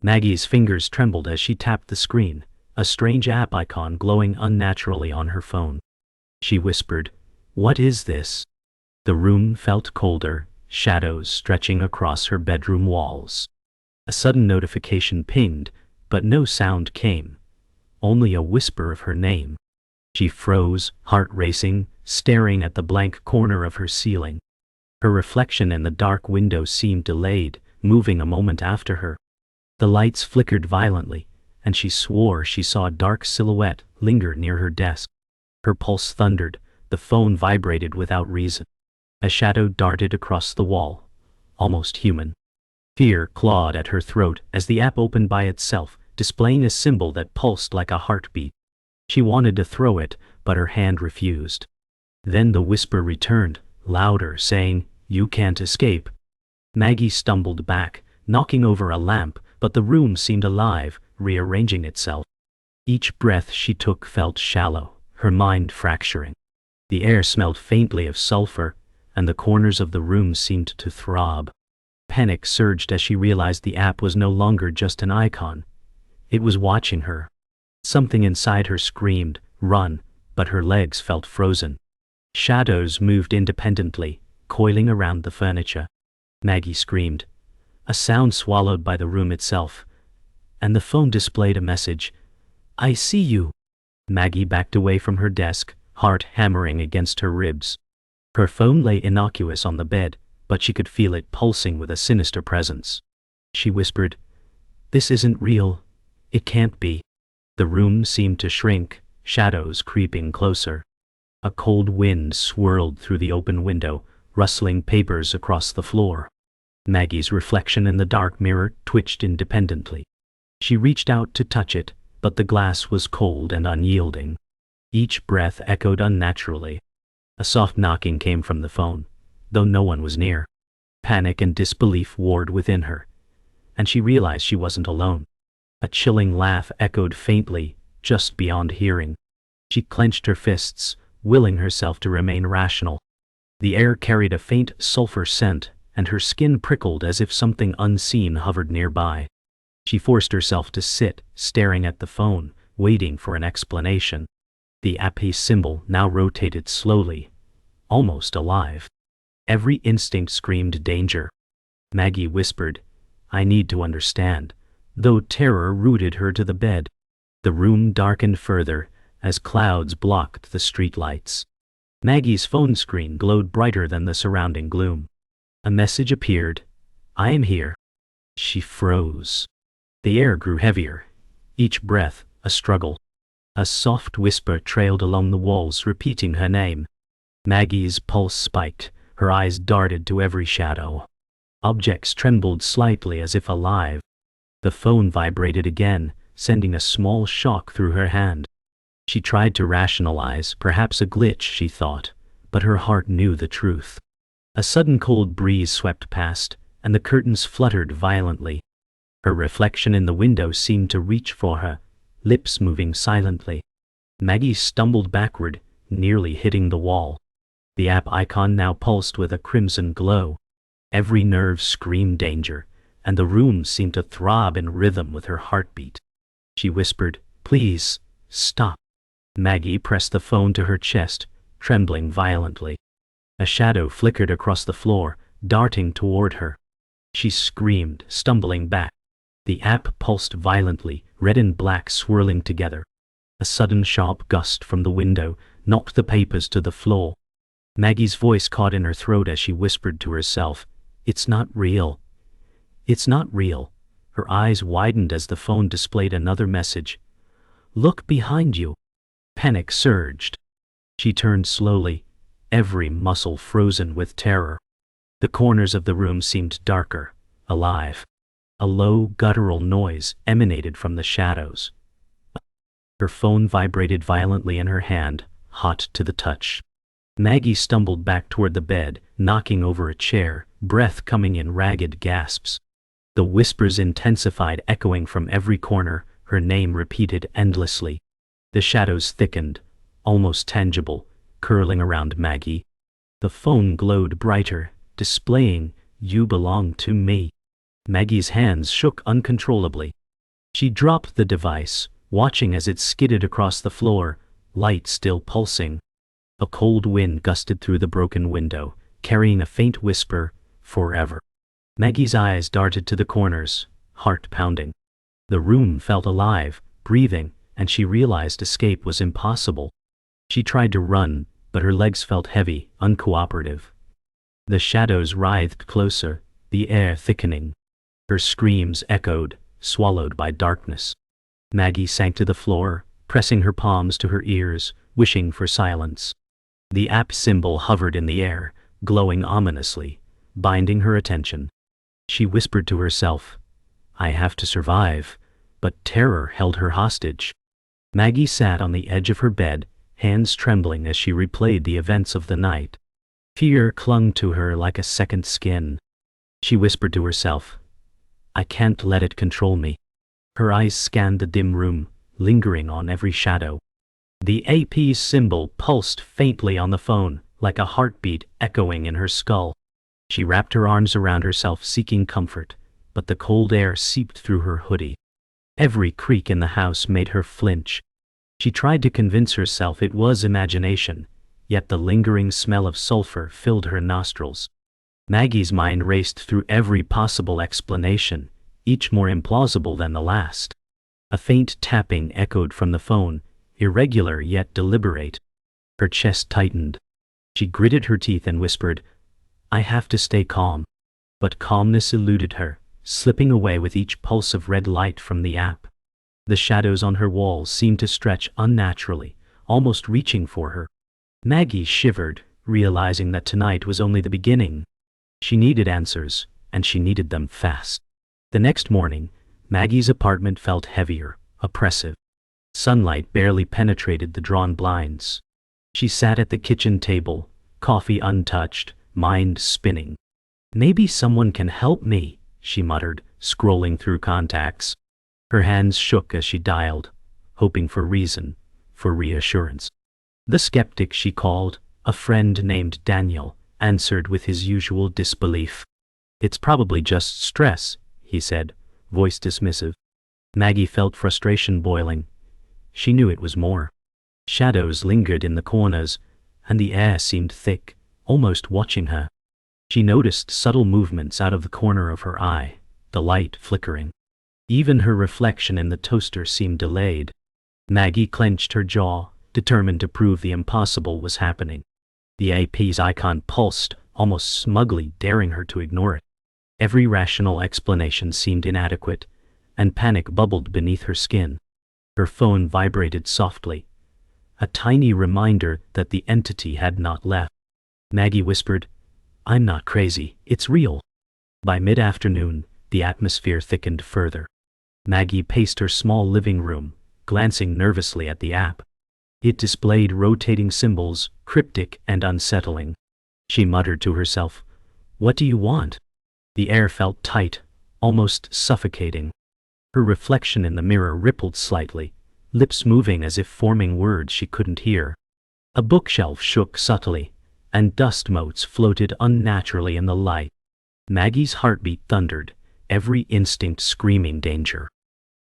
Maggie's fingers trembled as she tapped the screen, a strange app icon glowing unnaturally on her phone. She whispered, "What is this?" The room felt colder, shadows stretching across her bedroom walls. A sudden notification pinged, but no sound came, only a whisper of her name. She froze, heart racing, staring at the blank corner of her ceiling. Her reflection in the dark window seemed delayed, moving a moment after her. The lights flickered violently, and she swore she saw a dark silhouette linger near her desk. Her pulse thundered, the phone vibrated without reason. A shadow darted across the wall, almost human. Fear clawed at her throat as the app opened by itself, displaying a symbol that pulsed like a heartbeat. She wanted to throw it, but her hand refused. Then the whisper returned, louder, saying, "You can't escape." Maggie stumbled back, knocking over a lamp, but the room seemed alive, rearranging itself. Each breath she took felt shallow, her mind fracturing. The air smelled faintly of sulfur, and the corners of the room seemed to throb. Panic surged as she realized the app was no longer just an icon. It was watching her. Something inside her screamed, "Run," but her legs felt frozen. Shadows moved independently, coiling around the furniture. Maggie screamed, a sound swallowed by the room itself, and the phone displayed a message. "I see you." Maggie backed away from her desk, heart hammering against her ribs. Her phone lay innocuous on the bed, but she could feel it pulsing with a sinister presence. She whispered, "This isn't real. It can't be." The room seemed to shrink, shadows creeping closer. A cold wind swirled through the open window, rustling papers across the floor. Maggie's reflection in the dark mirror twitched independently. She reached out to touch it, but the glass was cold and unyielding. Each breath echoed unnaturally. A soft knocking came from the phone, though no one was near. Panic and disbelief warred within her, and she realized she wasn't alone. A chilling laugh echoed faintly, just beyond hearing. She clenched her fists, willing herself to remain rational. The air carried a faint sulfur scent, and her skin prickled as if something unseen hovered nearby. She forced herself to sit, staring at the phone, waiting for an explanation. The app's symbol now rotated slowly, almost alive. Every instinct screamed danger. Maggie whispered, "I need to understand," though terror rooted her to the bed. The room darkened further, as clouds blocked the streetlights. Maggie's phone screen glowed brighter than the surrounding gloom. A message appeared, "I am here." She froze. The air grew heavier, each breath a struggle. A soft whisper trailed along the walls, repeating her name. Maggie's pulse spiked, her eyes darted to every shadow. Objects trembled slightly as if alive. The phone vibrated again, sending a small shock through her hand. She tried to rationalize, perhaps a glitch, she thought, but her heart knew the truth. A sudden cold breeze swept past, and the curtains fluttered violently. Her reflection in the window seemed to reach for her, lips moving silently. Maggie stumbled backward, nearly hitting the wall. The app icon now pulsed with a crimson glow. Every nerve screamed danger, and the room seemed to throb in rhythm with her heartbeat. She whispered, "Please, stop." Maggie pressed the phone to her chest, trembling violently. A shadow flickered across the floor, darting toward her. She screamed, stumbling back. The app pulsed violently, red and black swirling together. A sudden sharp gust from the window knocked the papers to the floor. Maggie's voice caught in her throat as she whispered to herself, "It's not real. It's not real." Her eyes widened as the phone displayed another message. "Look behind you." Panic surged. She turned slowly, every muscle frozen with terror. The corners of the room seemed darker, alive. A low, guttural noise emanated from the shadows. Her phone vibrated violently in her hand, hot to the touch. Maggie stumbled back toward the bed, knocking over a chair, breath coming in ragged gasps. The whispers intensified, echoing from every corner, her name repeated endlessly. The shadows thickened, almost tangible, curling around Maggie. The phone glowed brighter, displaying, "You belong to me." Maggie's hands shook uncontrollably. She dropped the device, watching as it skidded across the floor, light still pulsing. A cold wind gusted through the broken window, carrying a faint whisper, "Forever." Maggie's eyes darted to the corners, heart pounding. The room felt alive, breathing, and she realized escape was impossible. She tried to run, but her legs felt heavy, uncooperative. The shadows writhed closer, the air thickening. Her screams echoed, swallowed by darkness. Maggie sank to the floor, pressing her palms to her ears, wishing for silence. The app symbol hovered in the air, glowing ominously, binding her attention. She whispered to herself, "I have to survive," but terror held her hostage. Maggie sat on the edge of her bed, hands trembling as she replayed the events of the night. Fear clung to her like a second skin. She whispered to herself, "I can't let it control me." Her eyes scanned the dim room, lingering on every shadow. The AP symbol pulsed faintly on the phone, like a heartbeat echoing in her skull. She wrapped her arms around herself, seeking comfort, but the cold air seeped through her hoodie. Every creak in the house made her flinch. She tried to convince herself it was imagination, yet the lingering smell of sulfur filled her nostrils. Maggie's mind raced through every possible explanation, each more implausible than the last. A faint tapping echoed from the phone, irregular yet deliberate. Her chest tightened. She gritted her teeth and whispered, "I have to stay calm." But calmness eluded her, slipping away with each pulse of red light from the app. The shadows on her walls seemed to stretch unnaturally, almost reaching for her. Maggie shivered, realizing that tonight was only the beginning. She needed answers, and she needed them fast. The next morning, Maggie's apartment felt heavier, oppressive. Sunlight barely penetrated the drawn blinds. She sat at the kitchen table, coffee untouched, mind spinning. "Maybe someone can help me," she muttered, scrolling through contacts. Her hands shook as she dialed, hoping for reason, for reassurance. The skeptic she called, a friend named Daniel, answered with his usual disbelief. "It's probably just stress," he said, voice dismissive. Maggie felt frustration boiling. She knew it was more. Shadows lingered in the corners, and the air seemed thick, almost watching her. She noticed subtle movements out of the corner of her eye, the light flickering. Even her reflection in the toaster seemed delayed. Maggie clenched her jaw, determined to prove the impossible was happening. The AP's icon pulsed, almost smugly, daring her to ignore it. Every rational explanation seemed inadequate, and panic bubbled beneath her skin. Her phone vibrated softly, a tiny reminder that the entity had not left. Maggie whispered, "I'm not crazy, it's real." By mid-afternoon, the atmosphere thickened further. Maggie paced her small living room, glancing nervously at the app. It displayed rotating symbols, cryptic and unsettling. She muttered to herself, "What do you want?" The air felt tight, almost suffocating. Her reflection in the mirror rippled slightly, lips moving as if forming words she couldn't hear. A bookshelf shook subtly, and dust motes floated unnaturally in the light. Maggie's heartbeat thundered, every instinct screaming danger.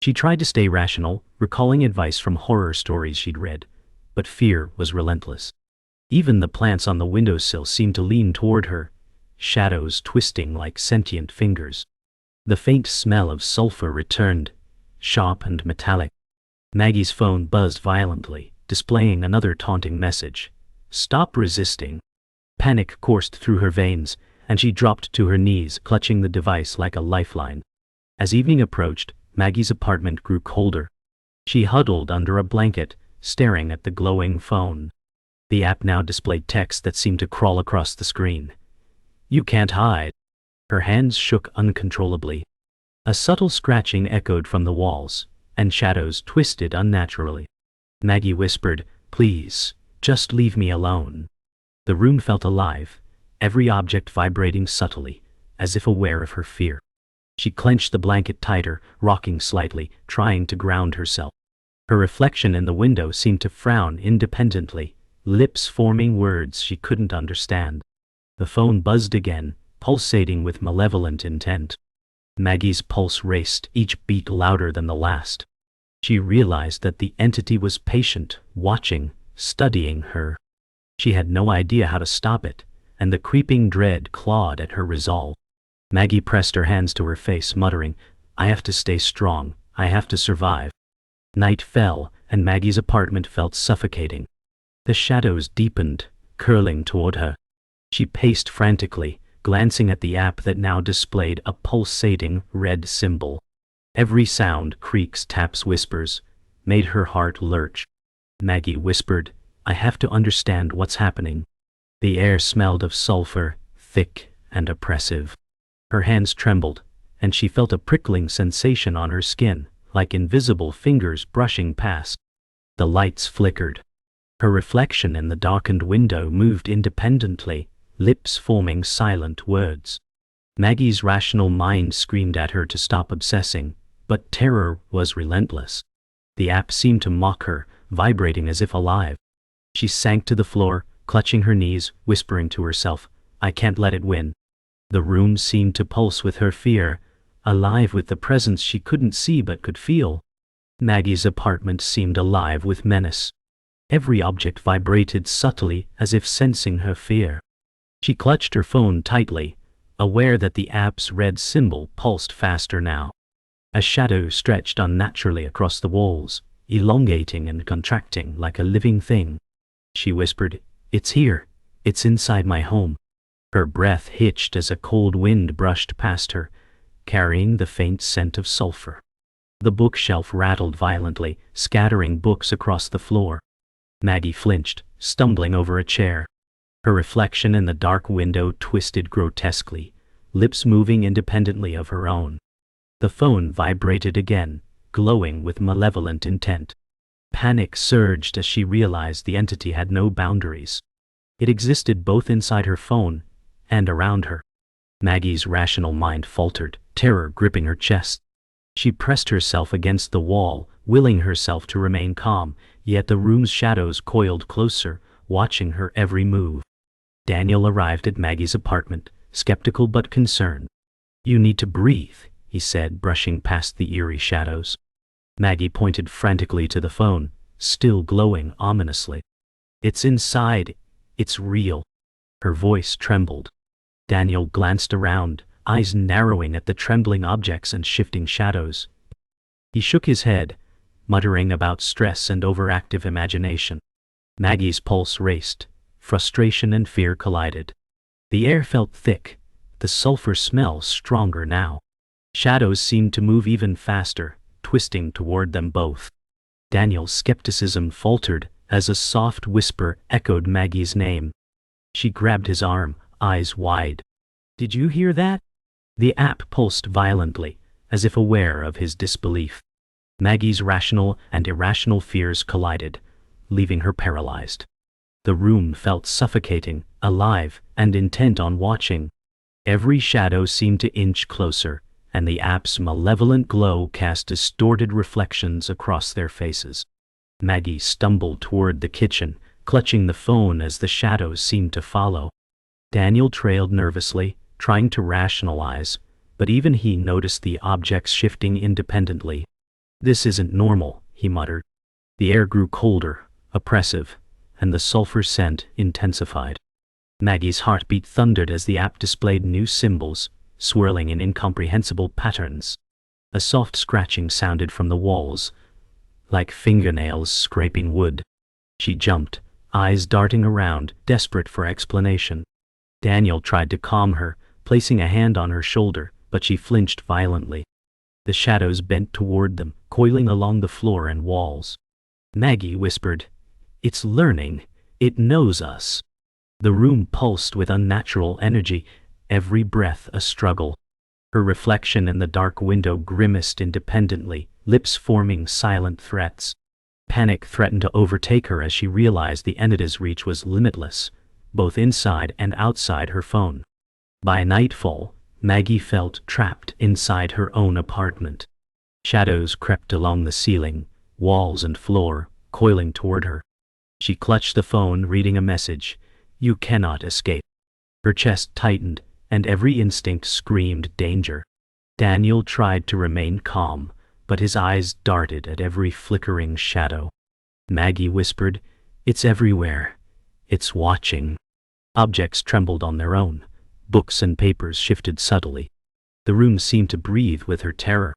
She tried to stay rational, recalling advice from horror stories she'd read, but fear was relentless. Even the plants on the windowsill seemed to lean toward her, shadows twisting like sentient fingers. The faint smell of sulfur returned, sharp and metallic. Maggie's phone buzzed violently, displaying another taunting message. "Stop resisting." Panic coursed through her veins, and she dropped to her knees, clutching the device like a lifeline. As evening approached, Maggie's apartment grew colder. She huddled under a blanket, staring at the glowing phone. The app now displayed text that seemed to crawl across the screen. "You can't hide." Her hands shook uncontrollably. A subtle scratching echoed from the walls, and shadows twisted unnaturally. Maggie whispered, "Please, just leave me alone." The room felt alive, every object vibrating subtly, as if aware of her fear. She clenched the blanket tighter, rocking slightly, trying to ground herself. Her reflection in the window seemed to frown independently, lips forming words she couldn't understand. The phone buzzed again, pulsating with malevolent intent. Maggie's pulse raced, each beat louder than the last. She realized that the entity was patient, watching, studying her. She had no idea how to stop it, and the creeping dread clawed at her resolve. Maggie pressed her hands to her face, muttering, "I have to stay strong, I have to survive." Night fell, and Maggie's apartment felt suffocating. The shadows deepened, curling toward her. She paced frantically, glancing at the app that now displayed a pulsating red symbol. Every sound, creaks, taps, whispers, made her heart lurch. Maggie whispered, "I have to understand what's happening." The air smelled of sulfur, thick and oppressive. Her hands trembled, and she felt a prickling sensation on her skin, like invisible fingers brushing past. The lights flickered. Her reflection in the darkened window moved independently, lips forming silent words. Maggie's rational mind screamed at her to stop obsessing, but terror was relentless. The app seemed to mock her, vibrating as if alive. She sank to the floor, clutching her knees, whispering to herself, "I can't let it win." The room seemed to pulse with her fear, alive with the presence she couldn't see but could feel. Maggie's apartment seemed alive with menace. Every object vibrated subtly as if sensing her fear. She clutched her phone tightly, aware that the app's red symbol pulsed faster now. A shadow stretched unnaturally across the walls, elongating and contracting like a living thing. She whispered, "It's here. It's inside my home." Her breath hitched as a cold wind brushed past her, carrying the faint scent of sulfur. The bookshelf rattled violently, scattering books across the floor. Maggie flinched, stumbling over a chair. Her reflection in the dark window twisted grotesquely, lips moving independently of her own. The phone vibrated again, glowing with malevolent intent. Panic surged as she realized the entity had no boundaries. It existed both inside her phone and around her. Maggie's rational mind faltered, terror gripping her chest. She pressed herself against the wall, willing herself to remain calm, yet the room's shadows coiled closer, watching her every move. Daniel arrived at Maggie's apartment, skeptical but concerned. "You need to breathe," he said, brushing past the eerie shadows. Maggie pointed frantically to the phone, still glowing ominously. "It's inside. It's real." Her voice trembled. Daniel glanced around, eyes narrowing at the trembling objects and shifting shadows. He shook his head, muttering about stress and overactive imagination. Maggie's pulse raced. Frustration and fear collided. The air felt thick, the sulfur smell stronger now. Shadows seemed to move even faster, twisting toward them both. Daniel's skepticism faltered as a soft whisper echoed Maggie's name. She grabbed his arm, eyes wide. "Did you hear that?" The app pulsed violently, as if aware of his disbelief. Maggie's rational and irrational fears collided, leaving her paralyzed. The room felt suffocating, alive, and intent on watching. Every shadow seemed to inch closer, and the app's malevolent glow cast distorted reflections across their faces. Maggie stumbled toward the kitchen, clutching the phone as the shadows seemed to follow. Daniel trailed nervously, trying to rationalize, but even he noticed the objects shifting independently. "This isn't normal," he muttered. The air grew colder, oppressive, and the sulfur scent intensified. Maggie's heartbeat thundered as the app displayed new symbols, swirling in incomprehensible patterns. A soft scratching sounded from the walls, like fingernails scraping wood. She jumped, eyes darting around, desperate for explanation. Daniel tried to calm her, placing a hand on her shoulder, but she flinched violently. The shadows bent toward them, coiling along the floor and walls. Maggie whispered, "It's learning. It knows us." The room pulsed with unnatural energy, every breath a struggle. Her reflection in the dark window grimaced independently, lips forming silent threats. Panic threatened to overtake her as she realized the entity's reach was limitless, both inside and outside her phone. By nightfall, Maggie felt trapped inside her own apartment. Shadows crept along the ceiling, walls and floor, coiling toward her. She clutched the phone, reading a message, "You cannot escape." Her chest tightened, and every instinct screamed danger. Daniel tried to remain calm, but his eyes darted at every flickering shadow. Maggie whispered, "It's everywhere. It's watching." Objects trembled on their own. Books and papers shifted subtly. The room seemed to breathe with her terror.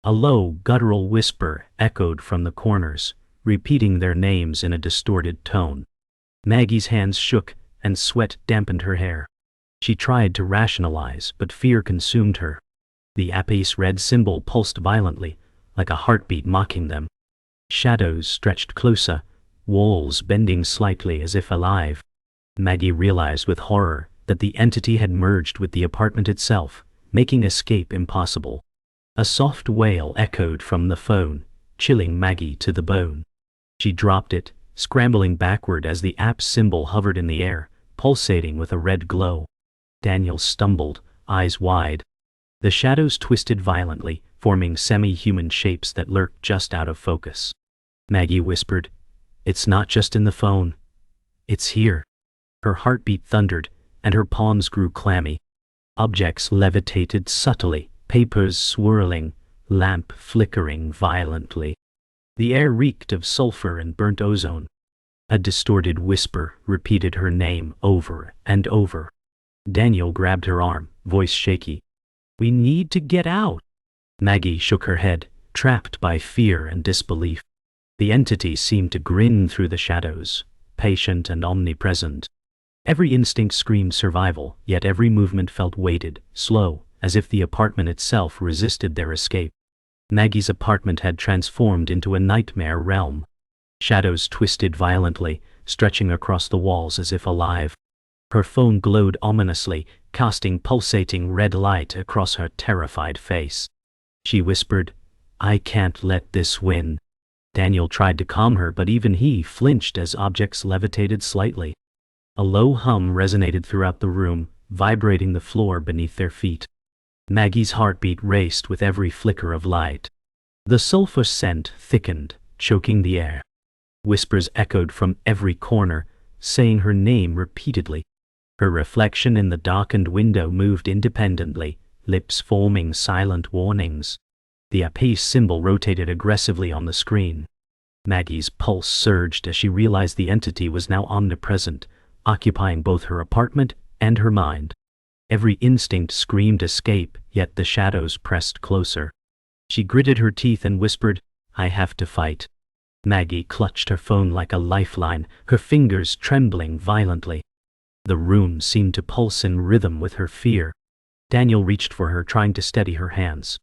A low, guttural whisper echoed from the corners, repeating their names in a distorted tone. Maggie's hands shook, and sweat dampened her hair. She tried to rationalize, but fear consumed her. The apice red symbol pulsed violently, like a heartbeat mocking them. Shadows stretched closer, walls bending slightly as if alive. Maggie realized with horror that the entity had merged with the apartment itself, making escape impossible. A soft wail echoed from the phone, chilling Maggie to the bone. She dropped it, scrambling backward as the app symbol hovered in the air, pulsating with a red glow. Daniel stumbled, eyes wide. The shadows twisted violently, forming semi-human shapes that lurked just out of focus. Maggie whispered, "It's not just in the phone. It's here." Her heartbeat thundered, and her palms grew clammy. Objects levitated subtly, papers swirling, lamp flickering violently. The air reeked of sulfur and burnt ozone. A distorted whisper repeated her name over and over. Daniel grabbed her arm, voice shaky. "We need to get out." Maggie shook her head, trapped by fear and disbelief. The entity seemed to grin through the shadows, patient and omnipresent. Every instinct screamed survival, yet every movement felt weighted, slow, as if the apartment itself resisted their escape. Maggie's apartment had transformed into a nightmare realm. Shadows twisted violently, stretching across the walls as if alive. Her phone glowed ominously, casting pulsating red light across her terrified face. She whispered, "I can't let this win." Daniel tried to calm her, but even he flinched as objects levitated slightly. A low hum resonated throughout the room, vibrating the floor beneath their feet. Maggie's heartbeat raced with every flicker of light. The sulfur scent thickened, choking the air. Whispers echoed from every corner, saying her name repeatedly. Her reflection in the darkened window moved independently, lips forming silent warnings. The apice symbol rotated aggressively on the screen. Maggie's pulse surged as she realized the entity was now omnipresent, occupying both her apartment and her mind. Every instinct screamed escape, yet the shadows pressed closer. She gritted her teeth and whispered, "I have to fight." Maggie clutched her phone like a lifeline, her fingers trembling violently. The room seemed to pulse in rhythm with her fear. Daniel reached for her, trying to steady her hands.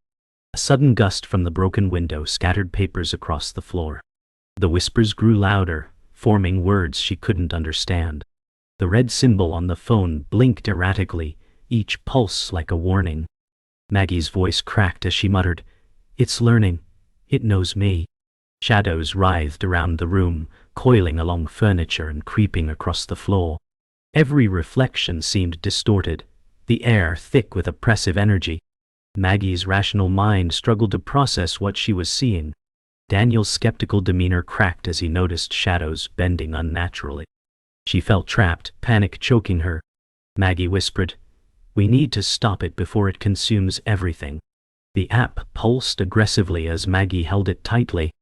A sudden gust from the broken window scattered papers across the floor. The whispers grew louder, forming words she couldn't understand. The red symbol on the phone blinked erratically, each pulse like a warning. Maggie's voice cracked as she muttered, "It's learning. It knows me." Shadows writhed around the room, coiling along furniture and creeping across the floor. Every reflection seemed distorted, the air thick with oppressive energy. Maggie's rational mind struggled to process what she was seeing. Daniel's skeptical demeanor cracked as he noticed shadows bending unnaturally. She felt trapped, panic choking her. Maggie whispered, "We need to stop it before it consumes everything." The app pulsed aggressively as Maggie held it tightly.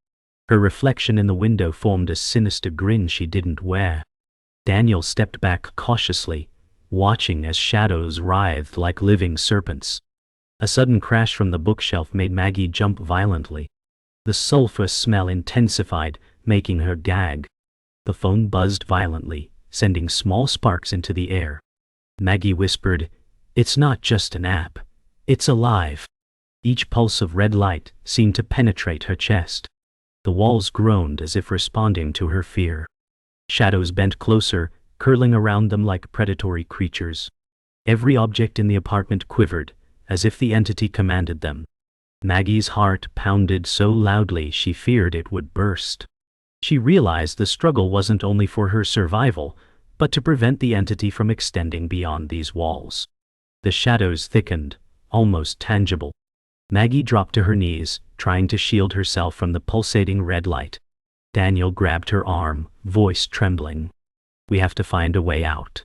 Her reflection in the window formed a sinister grin she didn't wear. Daniel stepped back cautiously, watching as shadows writhed like living serpents. A sudden crash from the bookshelf made Maggie jump violently. The sulfur smell intensified, making her gag. The phone buzzed violently, sending small sparks into the air. Maggie whispered, "It's not just an app. It's alive." Each pulse of red light seemed to penetrate her chest. The walls groaned as if responding to her fear. Shadows bent closer, curling around them like predatory creatures. Every object in the apartment quivered, as if the entity commanded them. Maggie's heart pounded so loudly she feared it would burst. She realized the struggle wasn't only for her survival, but to prevent the entity from extending beyond these walls. The shadows thickened, almost tangible. Maggie dropped to her knees, trying to shield herself from the pulsating red light. Daniel grabbed her arm, voice trembling. "We have to find a way out."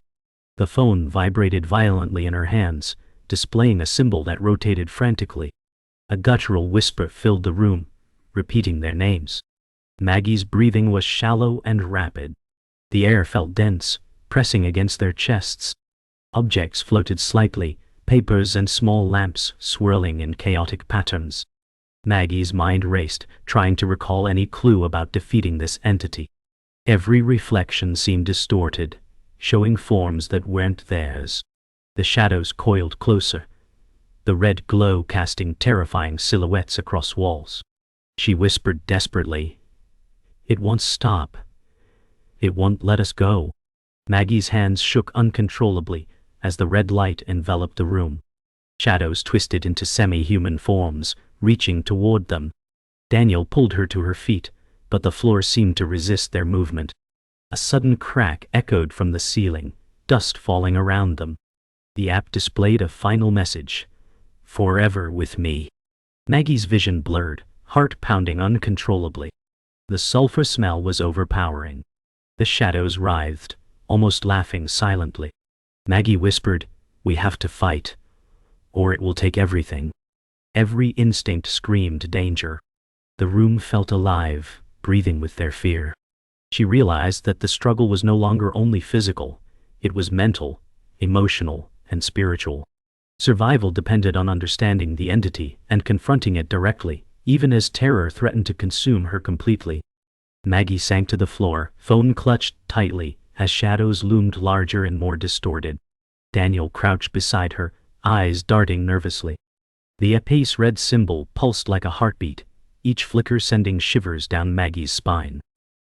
The phone vibrated violently in her hands, displaying a symbol that rotated frantically. A guttural whisper filled the room, repeating their names. Maggie's breathing was shallow and rapid. The air felt dense, pressing against their chests. Objects floated slightly, papers and small lamps swirling in chaotic patterns. Maggie's mind raced, trying to recall any clue about defeating this entity. Every reflection seemed distorted, showing forms that weren't theirs. The shadows coiled closer, the red glow casting terrifying silhouettes across walls. She whispered desperately, "It won't stop. It won't let us go." Maggie's hands shook uncontrollably as the red light enveloped the room. Shadows twisted into semi-human forms, reaching toward them. Daniel pulled her to her feet, but the floor seemed to resist their movement. A sudden crack echoed from the ceiling, dust falling around them. The app displayed a final message: "Forever with me." Maggie's vision blurred, heart pounding uncontrollably. The sulfur smell was overpowering. The shadows writhed, almost laughing silently. Maggie whispered, "We have to fight, or it will take everything." Every instinct screamed danger. The room felt alive, breathing with their fear. She realized that the struggle was no longer only physical, it was mental, emotional, and spiritual. Survival depended on understanding the entity and confronting it directly, even as terror threatened to consume her completely. Maggie sank to the floor, phone clutched tightly, as shadows loomed larger and more distorted. Daniel crouched beside her, eyes darting nervously. The opaque red symbol pulsed like a heartbeat, each flicker sending shivers down Maggie's spine.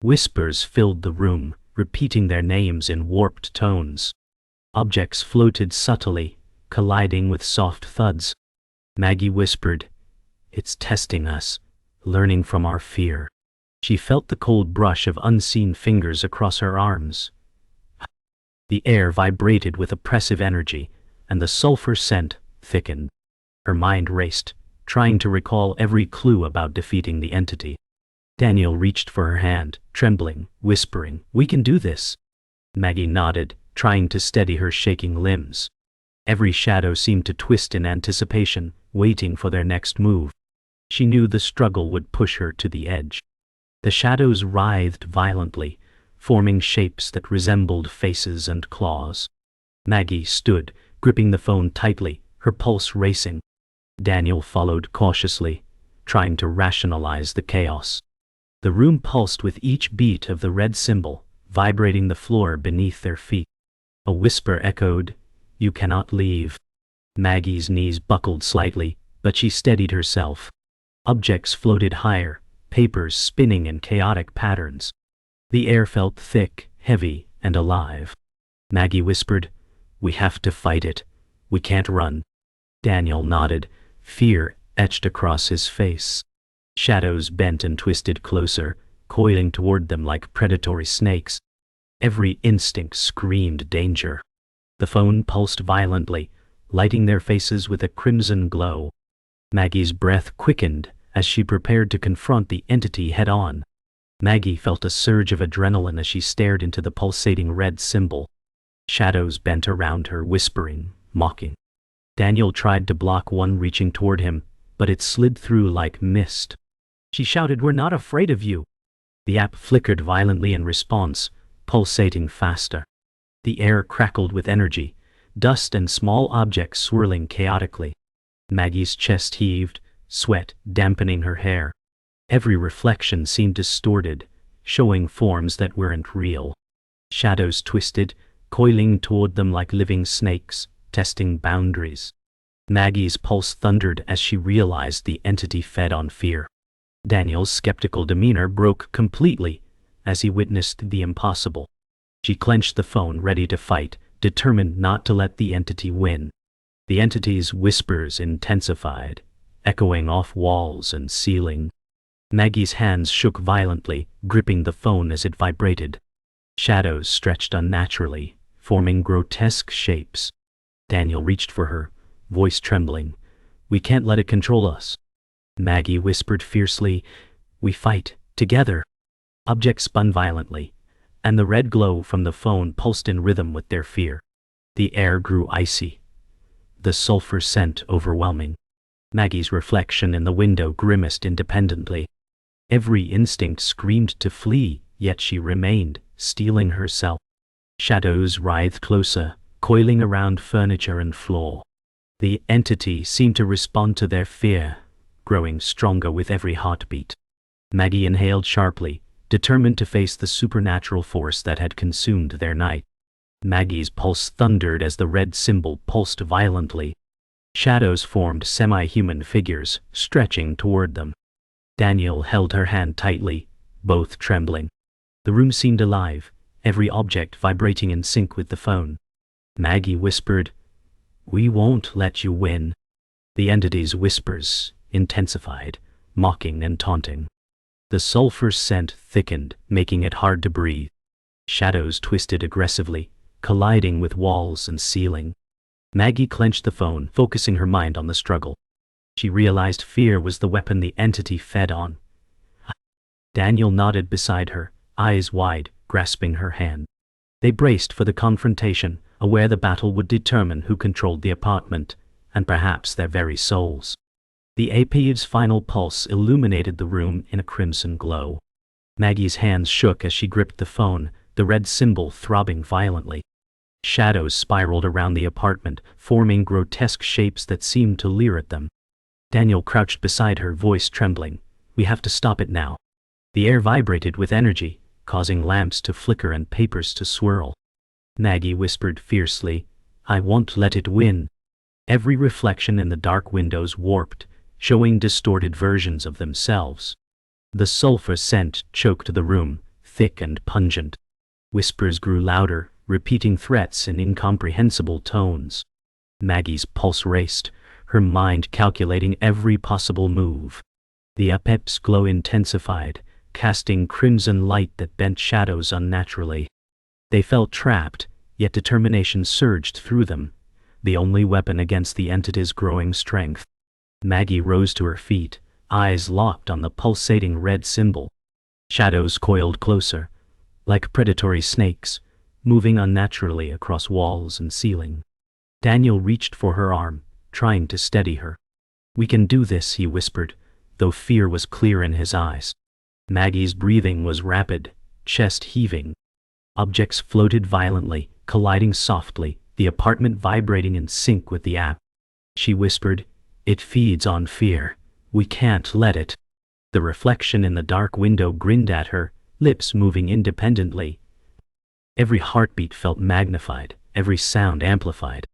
Whispers filled the room, repeating their names in warped tones. Objects floated subtly, colliding with soft thuds. Maggie whispered, "It's testing us, learning from our fear." She felt the cold brush of unseen fingers across her arms. The air vibrated with oppressive energy, and the sulfur scent thickened. Her mind raced, trying to recall every clue about defeating the entity. Daniel reached for her hand, trembling, whispering, "We can do this." Maggie nodded, trying to steady her shaking limbs. Every shadow seemed to twist in anticipation, waiting for their next move. She knew the struggle would push her to the edge. The shadows writhed violently, forming shapes that resembled faces and claws. Maggie stood, gripping the phone tightly, her pulse racing. Daniel followed cautiously, trying to rationalize the chaos. The room pulsed with each beat of the red symbol, vibrating the floor beneath their feet. A whisper echoed, "You cannot leave." Maggie's knees buckled slightly, but she steadied herself. Objects floated higher, papers spinning in chaotic patterns. The air felt thick, heavy, and alive. Maggie whispered, "We have to fight it. We can't run." Daniel nodded, fear etched across his face. Shadows bent and twisted closer, coiling toward them like predatory snakes. Every instinct screamed danger. The phone pulsed violently, lighting their faces with a crimson glow. Maggie's breath quickened as she prepared to confront the entity head-on. Maggie felt a surge of adrenaline as she stared into the pulsating red symbol. Shadows bent around her, whispering, mocking. Daniel tried to block one reaching toward him, but it slid through like mist. She shouted, "We're not afraid of you." The app flickered violently in response, pulsating faster. The air crackled with energy, dust and small objects swirling chaotically. Maggie's chest heaved, sweat dampening her hair. Every reflection seemed distorted, showing forms that weren't real. Shadows twisted, coiling toward them like living snakes, testing boundaries. Maggie's pulse thundered as she realized the entity fed on fear. Daniel's skeptical demeanor broke completely as he witnessed the impossible. She clenched the phone, ready to fight, determined not to let the entity win. The entity's whispers intensified, echoing off walls and ceiling. Maggie's hands shook violently, gripping the phone as it vibrated. Shadows stretched unnaturally, forming grotesque shapes. Daniel reached for her, voice trembling. "We can't let it control us." Maggie whispered fiercely, "We fight, together." Objects spun violently, and the red glow from the phone pulsed in rhythm with their fear. The air grew icy. the sulfur scent overwhelming. Maggie's reflection in the window grimaced independently. Every instinct screamed to flee, yet she remained, steeling herself. Shadows writhed closer, coiling around furniture and floor. The entity seemed to respond to their fear, growing stronger with every heartbeat. Maggie inhaled sharply, determined to face the supernatural force that had consumed their night. Maggie's pulse thundered as the red symbol pulsed violently. Shadows formed semi-human figures, stretching toward them. Daniel held her hand tightly, both trembling. The room seemed alive, every object vibrating in sync with the phone. Maggie whispered, "We won't let you win." The entity's whispers intensified, mocking and taunting. The sulfur scent thickened, making it hard to breathe. Shadows twisted aggressively, colliding with walls and ceiling. Maggie clenched the phone, focusing her mind on the struggle. She realized fear was the weapon the entity fed on. Daniel nodded beside her, eyes wide, grasping her hand. They braced for the confrontation, aware the battle would determine who controlled the apartment, and perhaps their very souls. The AP's final pulse illuminated the room in a crimson glow. Maggie's hands shook as she gripped the phone, the red symbol throbbing violently. Shadows spiraled around the apartment, forming grotesque shapes that seemed to leer at them. Daniel crouched beside her, voice trembling. "We have to stop it now." The air vibrated with energy, causing lamps to flicker and papers to swirl. Maggie whispered fiercely, "I won't let it win." Every reflection in the dark windows warped, showing distorted versions of themselves. The sulfur scent choked the room, thick and pungent. Whispers grew louder, repeating threats in incomprehensible tones. Maggie's pulse raced, her mind calculating every possible move. The AP's glow intensified, casting crimson light that bent shadows unnaturally. They felt trapped, yet determination surged through them, the only weapon against the entity's growing strength. Maggie rose to her feet, eyes locked on the pulsating red symbol. Shadows coiled closer, like predatory snakes, moving unnaturally across walls and ceiling. Daniel reached for her arm, trying to steady her. "We can do this," he whispered, though fear was clear in his eyes. Maggie's breathing was rapid, chest heaving. Objects floated violently, colliding softly, the apartment vibrating in sync with the app. She whispered, "It feeds on fear. We can't let it." The reflection in the dark window grinned at her, lips moving independently. Every heartbeat felt magnified, every sound amplified.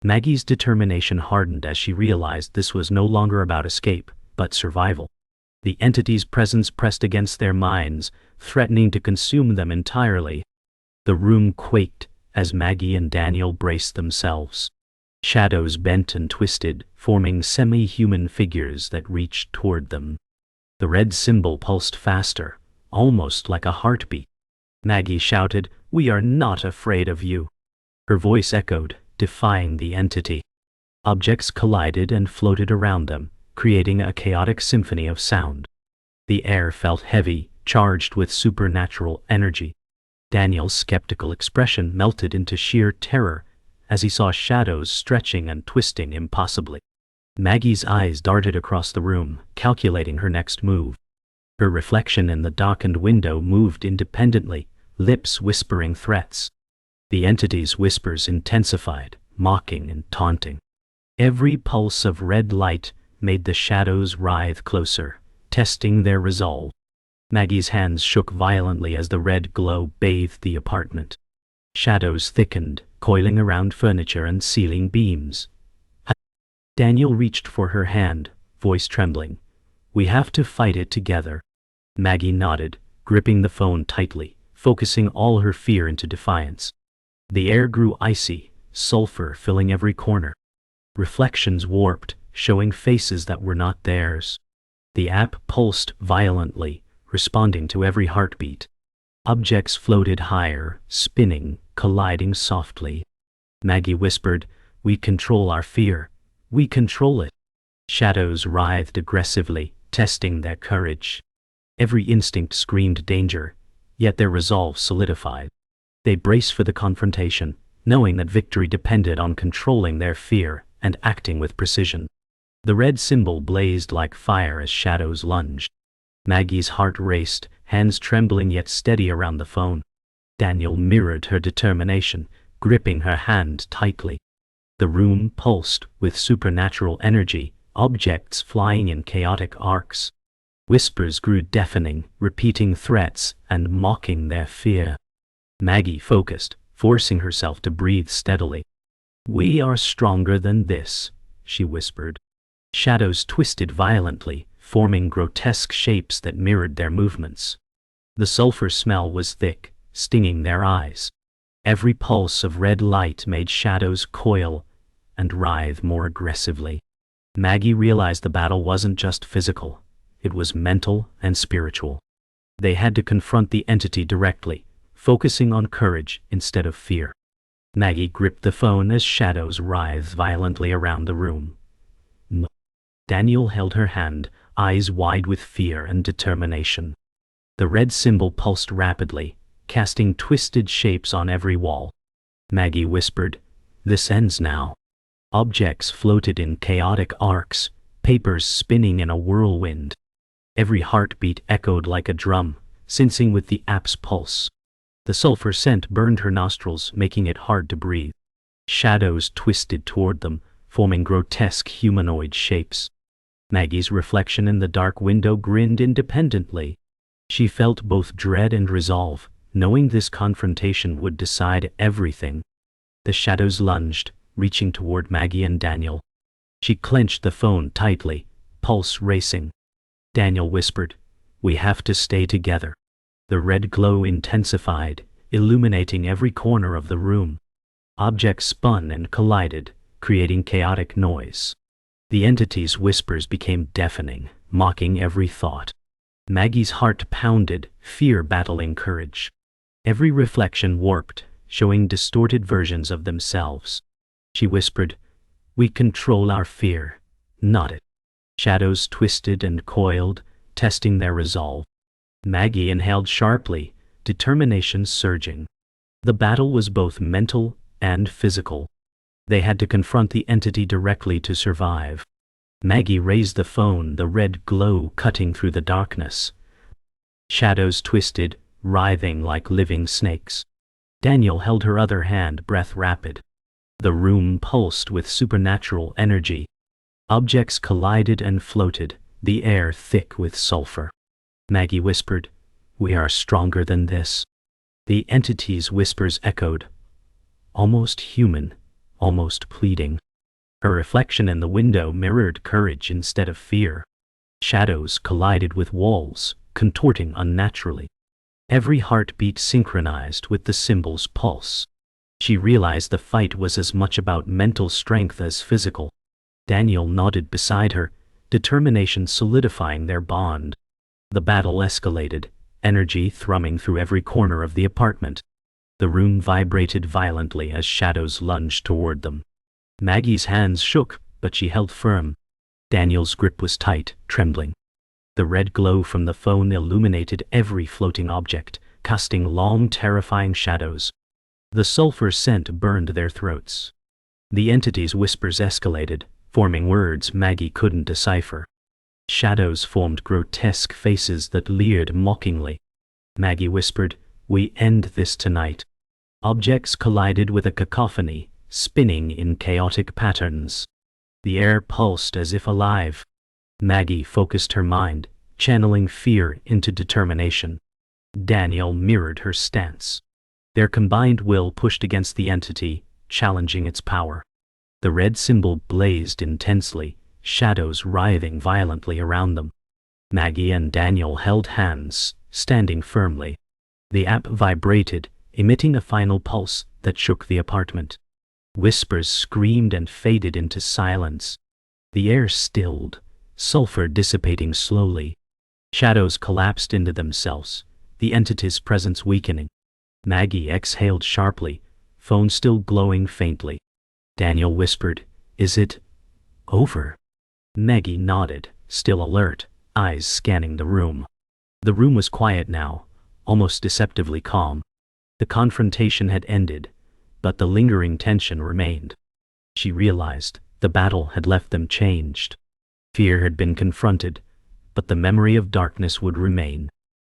Maggie's determination hardened as she realized this was no longer about escape, but survival. The entity's presence pressed against their minds, threatening to consume them entirely. The room quaked as Maggie and Daniel braced themselves. Shadows bent and twisted, forming semi-human figures that reached toward them. The red symbol pulsed faster, almost like a heartbeat. Maggie shouted, "We are not afraid of you." Her voice echoed, defying the entity. Objects collided and floated around them, creating a chaotic symphony of sound. The air felt heavy, charged with supernatural energy. Daniel's skeptical expression melted into sheer terror as he saw shadows stretching and twisting impossibly. Maggie's eyes darted across the room, calculating her next move. Her reflection in the darkened window moved independently, lips whispering threats. The entity's whispers intensified, mocking and taunting. Every pulse of red light made the shadows writhe closer, testing their resolve. Maggie's hands shook violently as the red glow bathed the apartment. Shadows thickened, coiling around furniture and ceiling beams. Daniel reached for her hand, voice trembling. "We have to fight it together." Maggie nodded, gripping the phone tightly, focusing all her fear into defiance. The air grew icy, sulfur filling every corner. Reflections warped, showing faces that were not theirs. The app pulsed violently, responding to every heartbeat. Objects floated higher, spinning, colliding softly. Maggie whispered, "We control our fear. We control it." Shadows writhed aggressively, testing their courage. Every instinct screamed danger, yet their resolve solidified. They braced for the confrontation, knowing that victory depended on controlling their fear and acting with precision. The red symbol blazed like fire as shadows lunged. Maggie's heart raced, hands trembling yet steady around the phone. Daniel mirrored her determination, gripping her hand tightly. The room pulsed with supernatural energy, objects flying in chaotic arcs. Whispers grew deafening, repeating threats and mocking their fear. Maggie focused, forcing herself to breathe steadily. "We are stronger than this," she whispered. Shadows twisted violently, forming grotesque shapes that mirrored their movements. The sulfur smell was thick, stinging their eyes. Every pulse of red light made shadows coil and writhe more aggressively. Maggie realized the battle wasn't just physical, it was mental and spiritual. They had to confront the entity directly, focusing on courage instead of fear. Maggie gripped the phone as shadows writhed violently around the room. Daniel held her hand, eyes wide with fear and determination. The red symbol pulsed rapidly, casting twisted shapes on every wall. Maggie whispered, "This ends now." Objects floated in chaotic arcs, papers spinning in a whirlwind. Every heartbeat echoed like a drum, syncing with the app's pulse. The sulfur scent burned her nostrils, making it hard to breathe. Shadows twisted toward them, forming grotesque humanoid shapes. Maggie's reflection in the dark window grinned independently. She felt both dread and resolve, knowing this confrontation would decide everything. The shadows lunged, reaching toward Maggie and Daniel. She clenched the phone tightly, pulse racing. Daniel whispered, "We have to stay together." The red glow intensified, illuminating every corner of the room. Objects spun and collided, creating chaotic noise. The entity's whispers became deafening, mocking every thought. Maggie's heart pounded, fear battling courage. Every reflection warped, showing distorted versions of themselves. She whispered, "We control our fear, not it." Shadows twisted and coiled, testing their resolve. Maggie inhaled sharply, determination surging. The battle was both mental and physical. They had to confront the entity directly to survive. Maggie raised the phone, the red glow cutting through the darkness. Shadows twisted, writhing like living snakes. Daniel held her other hand, breath rapid. The room pulsed with supernatural energy. Objects collided and floated, the air thick with sulfur. Maggie whispered, "We are stronger than this." The entity's whispers echoed, almost human, almost pleading. Her reflection in the window mirrored courage instead of fear. Shadows collided with walls, contorting unnaturally. Every heartbeat synchronized with the symbol's pulse. She realized the fight was as much about mental strength as physical. Daniel nodded beside her, determination solidifying their bond. The battle escalated, energy thrumming through every corner of the apartment. The room vibrated violently as shadows lunged toward them. Maggie's hands shook, but she held firm. Daniel's grip was tight, trembling. The red glow from the phone illuminated every floating object, casting long, terrifying shadows. The sulfur scent burned their throats. The entity's whispers escalated, forming words Maggie couldn't decipher. Shadows formed grotesque faces that leered mockingly. Maggie whispered, "We end this tonight." Objects collided with a cacophony, spinning in chaotic patterns. The air pulsed as if alive. Maggie focused her mind, channeling fear into determination. Daniel mirrored her stance. Their combined will pushed against the entity, challenging its power. The red symbol blazed intensely, shadows writhing violently around them. Maggie and Daniel held hands, standing firmly. The app vibrated, emitting a final pulse that shook the apartment. Whispers screamed and faded into silence. The air stilled, sulfur dissipating slowly. Shadows collapsed into themselves, the entity's presence weakening. Maggie exhaled sharply, phone still glowing faintly. Daniel whispered, "Is it over?" Maggie nodded, still alert, eyes scanning the room. The room was quiet now, almost deceptively calm. The confrontation had ended, but the lingering tension remained. She realized The battle had left them changed. Fear had been confronted, but the memory of darkness would remain.